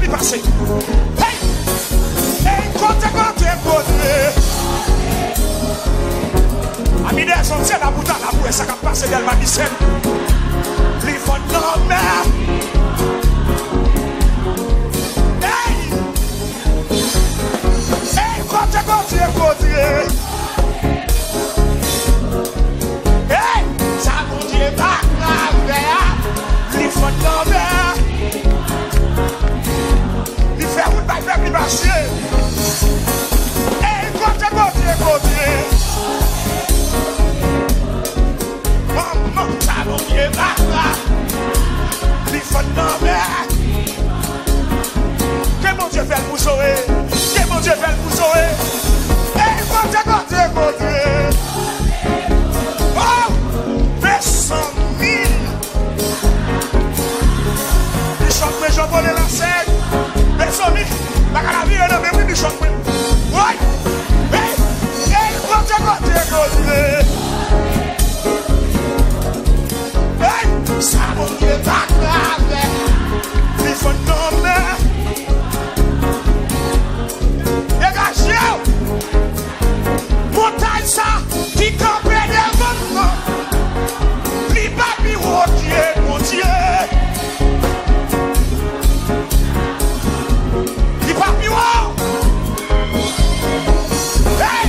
passe. Hey! Hey, Kote. Ami des hommes, c'est la bouteille à bouée, ça va passer dans ma dissène. Li font nourme. Hey! Hey, Kote. Hey! Ça vous dit pas grave. Li font nourme. Li fait route par peuple, li marche. Hey, Kote. Maman, ça vous dit pas grave. Li font nourme. Que mon Dieu fait pour sauver. Que mon Dieu fait pour sauver. Hey, Kote. Oh, mais 100 000. Il chante, mais j'en volé la scène. Mais 100 000. La caravie est dans mes oui, il chante. Ouais. Hey, Kote. Hey, ça mon Dieu pas grave. Il faut nommer. Dégagez. Montagne ça qui campait devant moi. Li papi rodier, mon Dieu. Li papi rodier. Hey!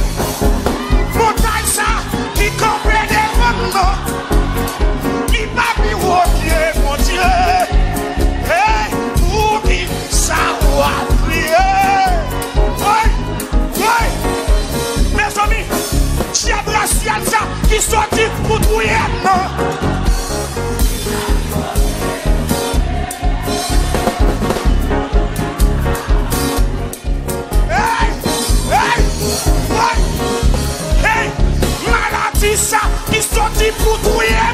Montagne ça qui campait devant moi. Li papi rodier, mon Dieu. Hey! Pour qui ça va prier. Mes amis, j'ai brassial ça qui sortit pour trouiller. Hey! Maladie ça qui sortit pour trouiller.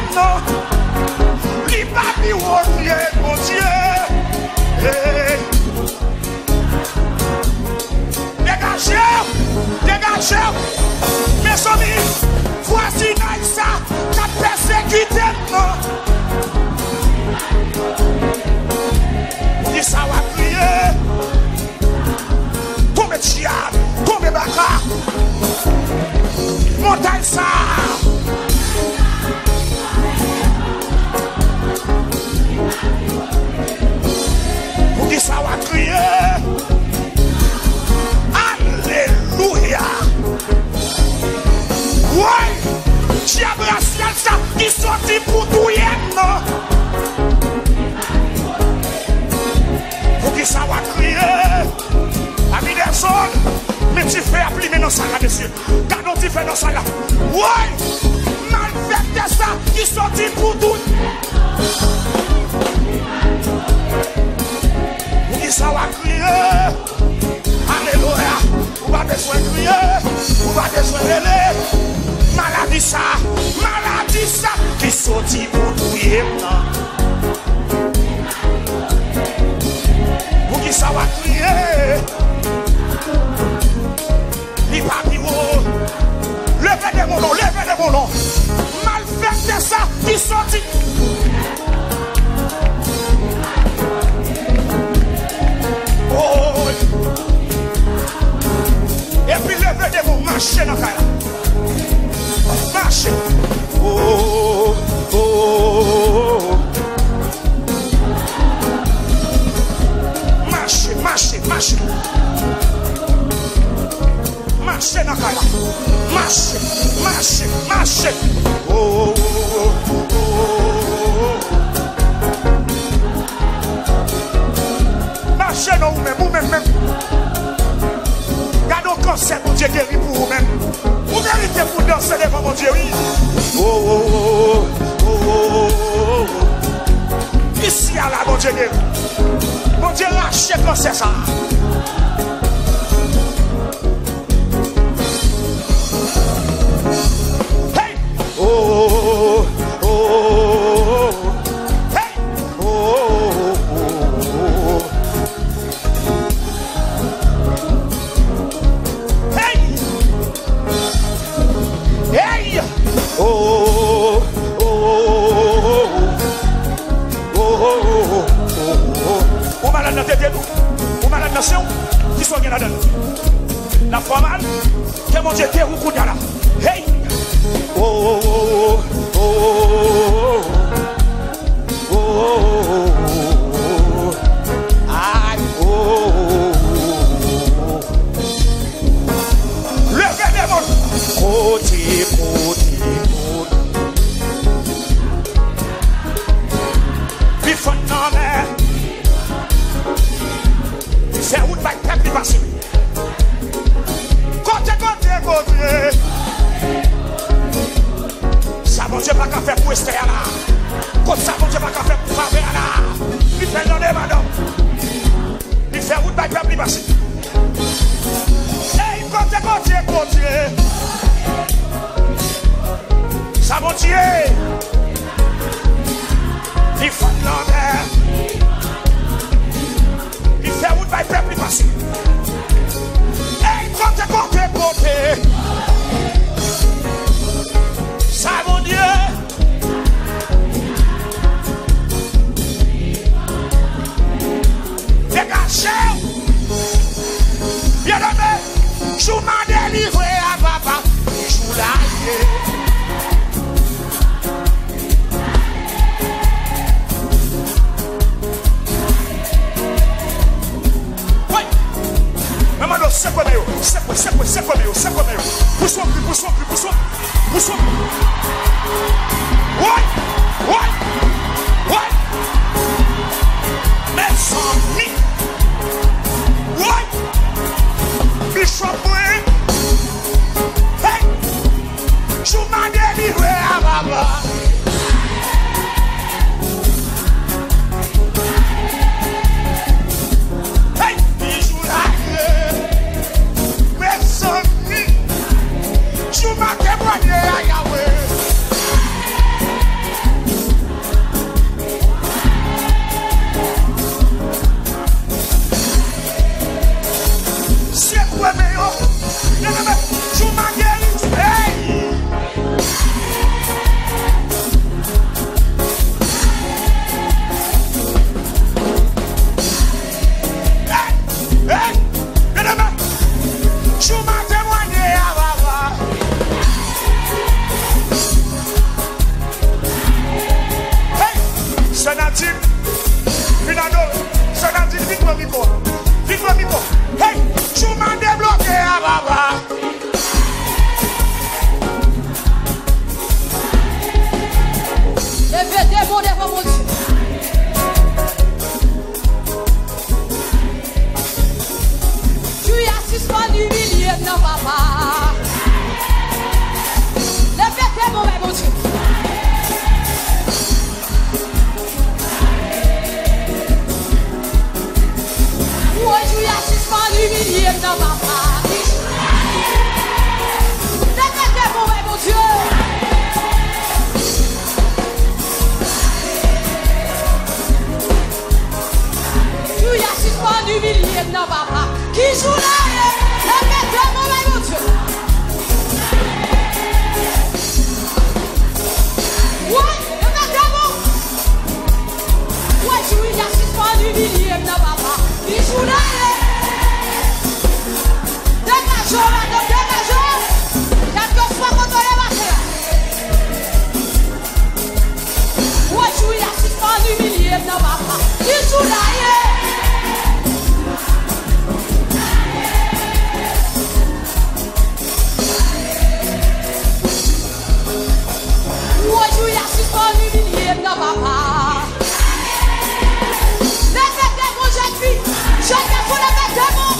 Li papi rodier, mon Dieu. Hey! Dégagez, mes amis, voici Naïsa qui a persécuté. Il ça va prier. Tombez Chia, tombez Baka. Montagne ça. Pour qui ça va crier. Alléluia. Ouais. J'ai abracé ça qui sortit pour tout hier. Pour qui ça va crier. Ami des zones. Mais tu fais appeler maintenant ça là, monsieur. Quand tu fais dans ça là. Ouais. Malfaiteur ça qui sortit pour tout. Pour qui ça va crier. Alléluia. On va besoin de crier. On va besoin de l'air. Maladie ça qui sortit pour tuer. Pour qui ça va crier. Il va dire levez de mon nom. Malfaiteur ça qui sortit. Oh. Et puis levez de mon marché dans la caille. Marche. Oh, oh, oh. Marche. Marche dans la caille. Marche. Oh, oh, oh, oh. Marche dans vous-même. Gardez au cancer, mon Dieu guérit pour vous-même. Vous méritez pour danser devant mon Dieu, oui. Oh. Ici, à la, mon Dieu guérit. Mon Dieu lâche le cancer, ça. Hey! Oh. Hey! Oh. Hey! Oh. On va la noter de nous. dimension qui sont bien là-dedans. La formale, que mon Dieu t'est au là. Hey! Oh, oh, oh, oh, oh, oh, oh, oh, aïe, oh, oh, levez les mots. Kote, kote, kote. Puis fond non mais. C'est où va être plus facile. Kote, kote, kote. Ça bon Dieu pas qu'à faire pour rester là. Comme ça bon Dieu pas qu'à faire pour faire là. Il fait non madame. Il fait où va être plus facile. Hey, kote, kote, kote. Ça mon Dieu. Il faut l'envers. Il fait où va être plus facile. Hey, côté, côté, côté. Ça mon Dieu. Dégagez. Bien aimé. Je m'en délivré à papa. Je l'ai. C'est quoi mieux? C'est quoi mieux? Poussons. Ouais. Mais sans ni. Ouais. Bishop, hey. Je m'en délivré à papa. Tu m'as témoigné à Yahweh. C'est quoi meilleur? Tu m'as guéri. Hey! Hey! Tu m'as témoigné à Baba. Sanatine, Minado, Sanatine, vite-moi micro. Hey, tu m'as débloqué à Baba. Levez des mots devant mon Dieu. Tu as suspendu humilié, non papa. Levez des mots, mon Dieu. Tu as suspendu humilié, non papa. Levez des mots, mon Dieu. Tu as suspendu humilié, non papa. Qui joue là? Levez des mots, mon Dieu. Ouais, levez des mots. Ouais, tu as suspendu humilié, non papa. Qui joue là? Dégagez, madame, dégagez. Quelque soit contre les machins. Ouais, tu as suspendu humilié, non papa. Qui joue là? Ouais, tu as suspendu humilié, non papa. Levez des mots, jeune fille. Chacun pour lever des mots.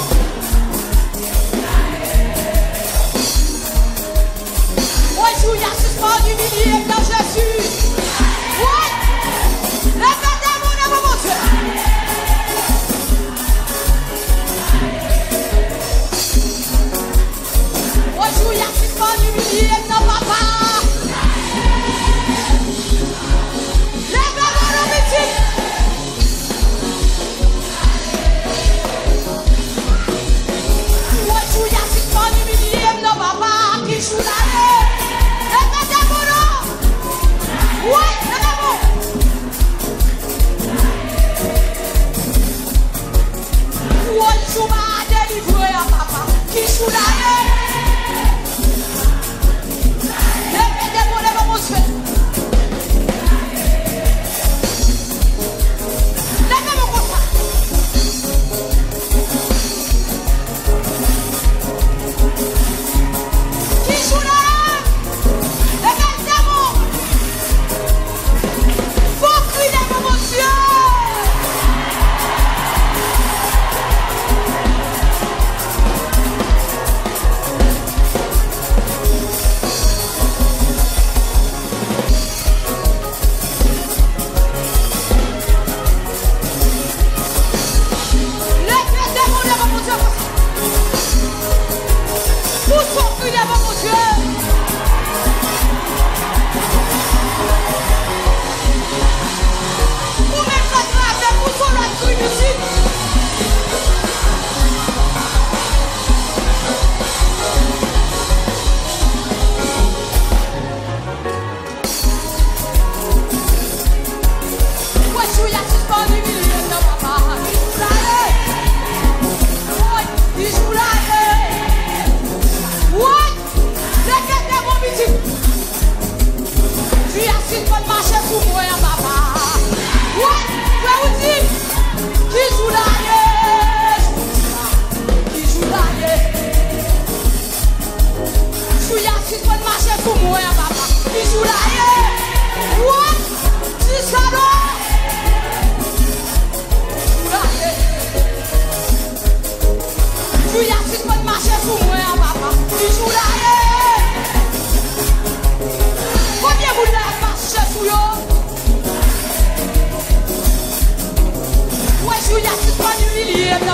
Ouais, tu as suspendu humilié, non Jésus. Ouais. Levez des mots, mon Dieu. Ouais, tu as suspendu humilié, non papa. Levez mon petit. Ouais, tu as suspendu humilié, non papa. Qui joue la levez des mots.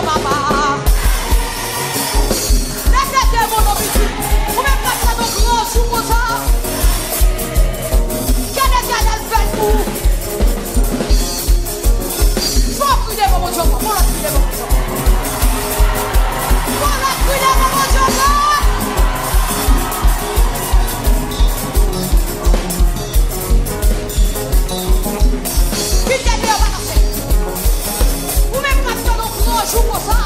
papa. Répétez mon nom ici. Vous même pas ça dans grand jour comme ça. Quel éternel fait pour? Faut crier mon Dieu, faut la crier mon Dieu. Faut la crier mon Dieu. Qui t'aime bien balancer? Ou même pas ça dans grand jour comme ça.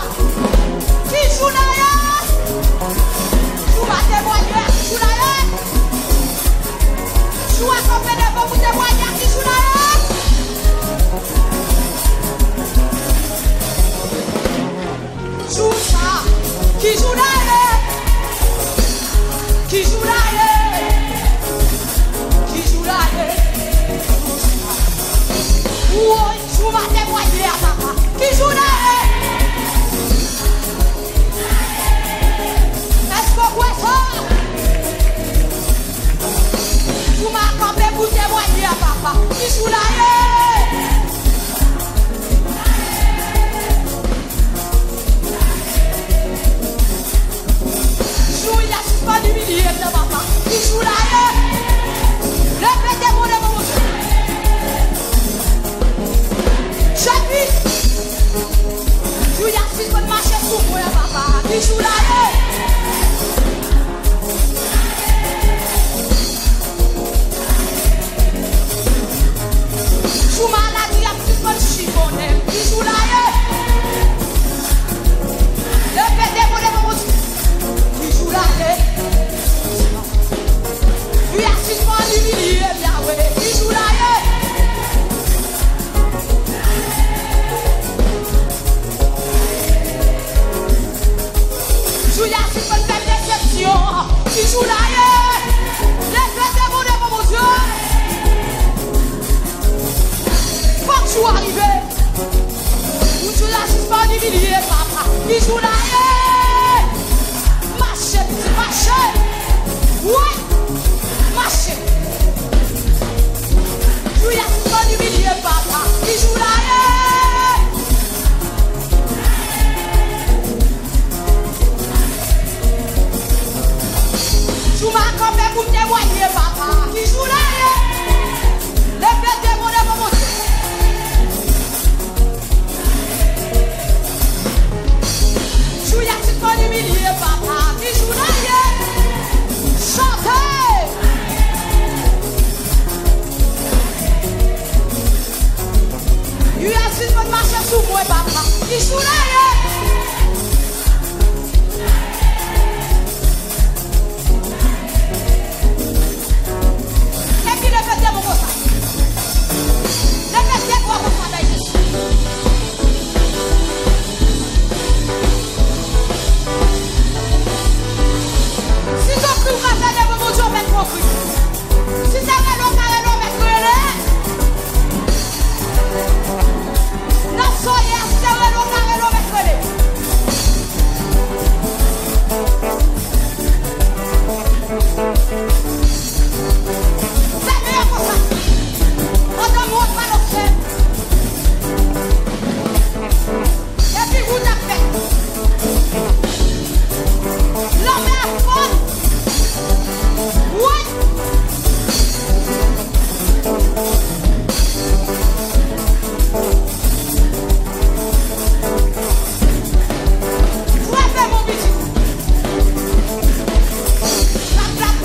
Qui joue là? Joue à témoigner, joue là. Joue à compagnie pour vous témoigner, qui joue là. Joue ça, qui joue là. Qui joue là. Qui joue là. Oui, joue à témoigner, papa. Qui joue là. Est-ce que vous êtes ça? Vous m'avez campé pour témoigner, papa. Qui joue là? Joue, il a suspendu milieu de papa. Qui joue là? Répétez-moi de mon Dieu. Chapitre. Joue, il a suspendu marcher sous moi, papa. Qui joue là? Joue maladie, a suspendu chiffonner. Qui joue là? Répétez-moi de mon Dieu. Qui joue là? Lui a suspendu milieu, Yahweh. Qui joue là? Joue a suspendu cette déception. Qui joue là? Répétez-moi de mon Dieu. Faut que tu arrives. Où tu l'as suspendu milieu, papa. Qui joue là? Marchez, petit marchez. Ouais. Marchez. Tu y as suspendu milieu, papa. Qui joue là? Tu m'as campé pour témoigner, papa. Qui joue là? Répétez-moi de mon Dieu. Tu y as suspendu milieu, papa. Qui joue là? Chantez. Tu as suspendu marcher sous moi, papa. Qui joue là? Et puis répétez mon ça. Répétez quoi mon ça d'ailleurs. Si tu cries, vous avez mon Dieu, mettre mon cri. Si c'est vrai, l'eau, mettre le. Non, soyez, c'est vrai, l'eau, mettre le. C'est meilleur pour ça. On te montre pas l'objet. Et puis vous tapez. L'homme est à fond. Oui. Frappez mon petit. Clap, clap.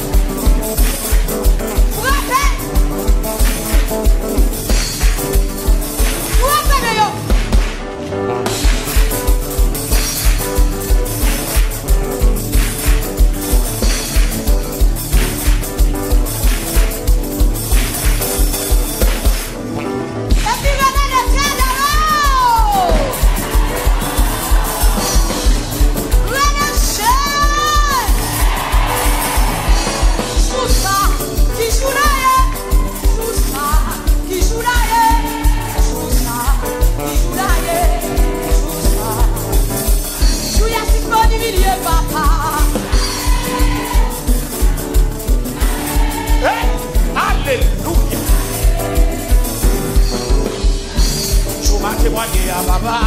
Frappez. Frappez, meilleur. Et puis venez les trains de l'eau. Venez cher. Sous ça, qui joue là? Sous ça, qui joue là? Sous ça, qui joue là? Sous ça. Joue à suspendu milieu, papa. Hey, alléluia. Je m'en témoigner à papa.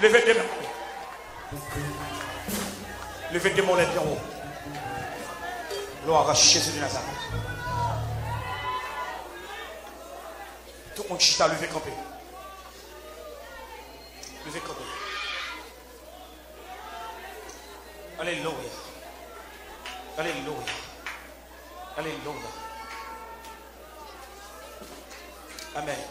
Levez des mains. Levez des mains en haut. Gloire à Jésus de Nazareth. Tout le monde chita, levez campé. Levez campé. Alléluia. Alléluia. Alléluia. Amen.